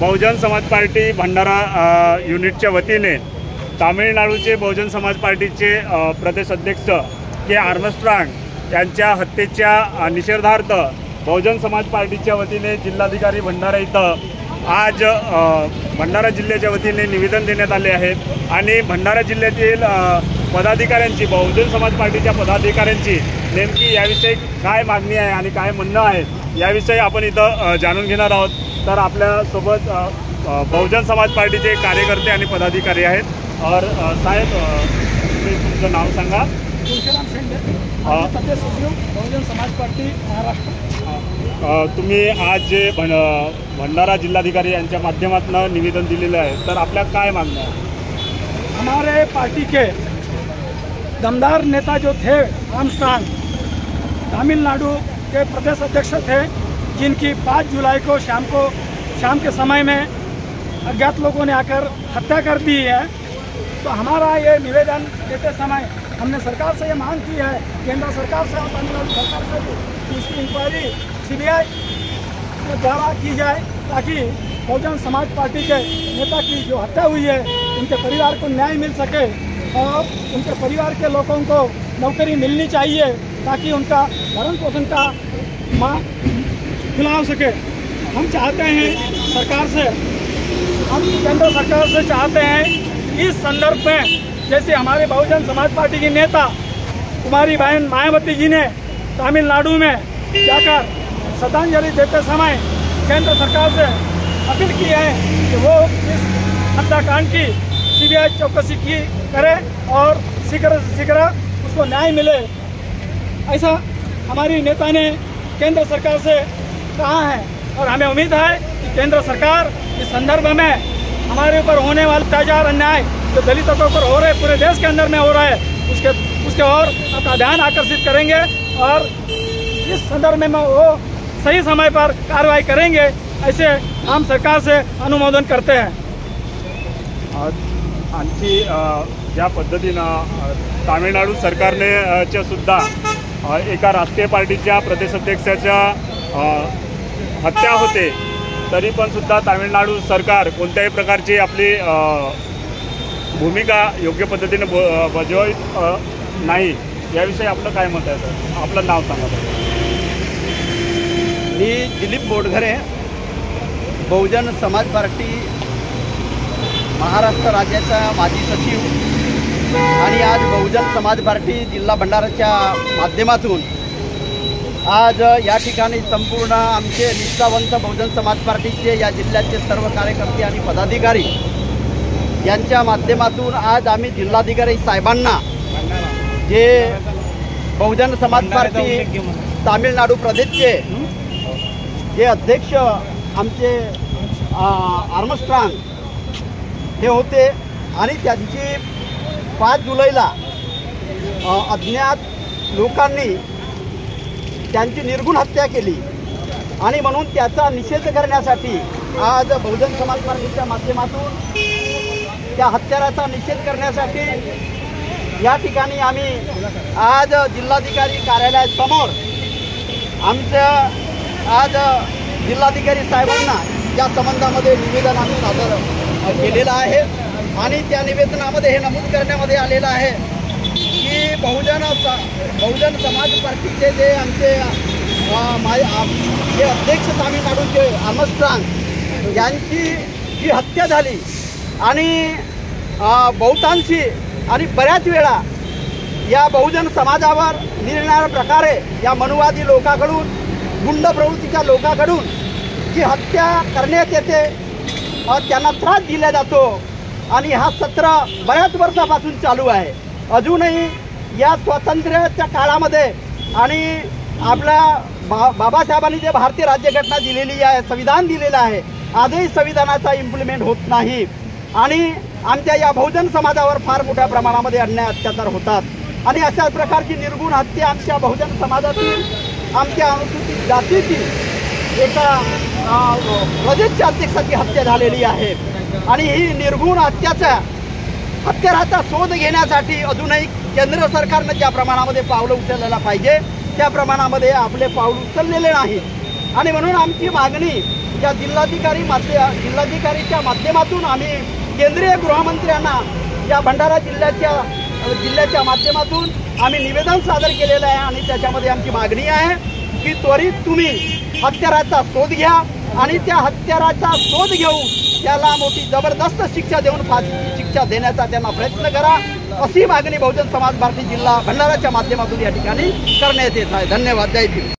Bahujan Samaj party Bhandara युनिटच्या वतीने तामिळनाडूचे बहुजन समाज पार्टीचे प्रदेश अध्यक्ष के आर्मस्ट्रांग यांच्या हत्येच्या निषेधार्थ बहुजन समाज पार्टीच्या वतीने जिल्हाधिकारी भंडारा इथं आज भंडारा जिल्ह्याच्या वतीने निवेदन देण्यात आले आहे आणि भंडारा जिल्ह्यातील पदाधिकाऱ्यांची बहुजन समाज पार्टीच्या पदाधिकाऱ्यांची नेमकी याविषयी काय मागणी आहे आणि काय म्हणणं आहे याविषयी आपण इथं जाणून घेणार आहोत। तर आपल्यासोबत बहुजन समाज पार्टीचे कार्यकर्ते आणि पदाधिकारी आहेत। और साहेब तुमचं नाव सांगा। तुळशीराम शेंडे, प्रदेश सचिव बहुजन समाज पार्टी महाराष्ट्र। तुम्ही आज जे भंडारा जिल्हाधिकारी यांच्या माध्यमातून निवेदन दिलेलं आहे, तर आपल्या काय मागण्या है? हमारे पार्टी के दमदार नेता जो थे आर्मस्ट्रांग, तमिलनाडु के प्रदेश अध्यक्ष थे, जिनकी 5 जुलाई को शाम के समय में अज्ञात लोगों ने आकर हत्या कर दी है। तो हमारा ये निवेदन देते समय हमने सरकार से ये मांग की है, केंद्र सरकार से और तमिलनाडु सरकार से भी, कि इसकी इंक्वायरी सीबीआई के द्वारा की जाए ताकि बहुजन समाज पार्टी के नेता की जो हत्या हुई है उनके परिवार को न्याय मिल सके और उनके परिवार के लोगों को नौकरी मिलनी चाहिए ताकि उनका भरण पोषण का माँ खिला सके। हम चाहते हैं सरकार से, हम केंद्र सरकार से चाहते हैं इस संदर्भ में, जैसे हमारे बहुजन समाज पार्टी की नेता कुमारी बहन मायावती जी ने तमिलनाडु में जाकर श्रद्धांजलि देते समय केंद्र सरकार से अपील की है कि वो इस हत्याकांड की सीबीआई चौकसी की करे और शीघ्र से शीघ्र उसको न्याय मिले, ऐसा हमारी नेता ने केंद्र सरकार से कहा है। और हमें उम्मीद है कि केंद्र सरकार इस संदर्भ में हमारे ऊपर होने वाले अत्याचार अन्याय जो दलितों के ऊपर हो रहे, पूरे देश के अंदर में हो रहा है, उसके और अपना ध्यान आकर्षित करेंगे और इस संदर्भ में वो सही समय पर कार्रवाई करेंगे, ऐसे हम सरकार से अनुमोदन करते हैं। आणखी ज्या पद्धतीनं तामिळनाडू सरकारने सुद्धा एका राष्ट्रीय पार्टीच्या प्रदेशाध्यक्षाच्या हत्या होते, तरी पण सुद्धा तामिळनाडू सरकार कोणत्याही प्रकारची आपली भूमिका योग्य पद्धतीने बजावत नाही। याविषयी आपलं काय मत आहे सर? आपलं नाव सांगा। मी दिलीप बोडघरे, बहुजन समाज पार्टी महाराष्ट्र राज्याचा माजी सचिव आणि आज बहुजन समाज पार्टी जिल्हा भंडाराच्या माध्यमातून आज या ठिकाणी संपूर्ण आमचे निष्ठावंत बहुजन समाज पार्टीचे या जिल्ह्याचे सर्व कार्यकर्ते आणि पदाधिकारी यांच्या माध्यमातून आज आम्ही जिल्हाधिकारी साहेबांना जे बहुजन समाज पार्टी तामिळनाडू प्रदेशचे जे अध्यक्ष आमचे आर्मस्ट्रांग हे होते आणि त्यांची 5 जुलैला अज्ञात लोकांनी त्यांची निर्गुण हत्या केली आणि म्हणून त्याचा निषेध करण्यासाठी आज बहुजन समाज पार्टीच्या माध्यमातून त्या हत्याराचा निषेध करण्यासाठी या ठिकाणी आम्ही आज जिल्हाधिकारी कार्यालयासमोर आमचं आज जिल्हाधिकारी साहेबांना या संबंधामध्ये निवेदन आम्ही सादर केलेलं आहे आणि त्या निवेदनामध्ये हे नमूद करण्यामध्ये आलेलं आहे की बहुजन समाज पार्टीचे जे आमचे जे अध्यक्ष तामिळनाडूचे आर्मस्ट्रांग यांची जी हत्या झाली आणि बहुतांशी आणि बऱ्याच वेळा या बहुजन समाजावर निरनिराळ्या प्रकारे या मनुवादी लोकांकडून, गुंड प्रवृत्तीच्या लोकांकडून जी हत्या करण्यात येते, त्यांना त्रास दिला जातो आणि हा सत्र बऱ्याच वर्षापासून चालू आहे। अजूनही या स्वातंत्र्याच्या काळामध्ये आणि आपल्या बाबासाहेबांनी जे भारतीय राज्यघटना दिलेली आहे, संविधान दिलेलं आहे, आजही संविधानाचा इम्प्लिमेंट होत नाही आणि आमच्या या बहुजन समाजावर फार मोठ्या प्रमाणामध्ये अन्याय अत्याचार होतात आणि अशा प्रकारची निर्गुण हत्या आमच्या बहुजन समाजातील आमच्या अनुसूचित जातीची एका प्रदेशच्या अध्यक्षाची हत्या झालेली आहे आणि ही निर्गुण हत्याराचा शोध घेण्यासाठी अजूनही केंद्र सरकारने ज्या प्रमाणामध्ये पावलं उचललेला पाहिजे त्या प्रमाणामध्ये आपले पाऊल उचललेले नाही आणि म्हणून आमची मागणी या जिल्हाधिकारीच्या माध्यमातून आम्ही केंद्रीय गृहमंत्र्यांना या भंडारा जिल्ह्याच्या माध्यमातून आम्ही निवेदन सादर केलेलं आहे आणि त्याच्यामध्ये आमची मागणी आहे की त्वरित तुम्ही हत्याराचा शोध घ्या आणि त्या हत्याराचा शोध घेऊन त्याला मोठी जबरदस्त शिक्षा देऊन फाशीची शिक्षा देण्याचा त्यांना प्रयत्न करा, अशी मागणी बहुजन समाज पार्टी जिल्हा भंडाराच्या माध्यमातून या ठिकाणी करण्यात येत आहे. धन्यवाद. जय भीम.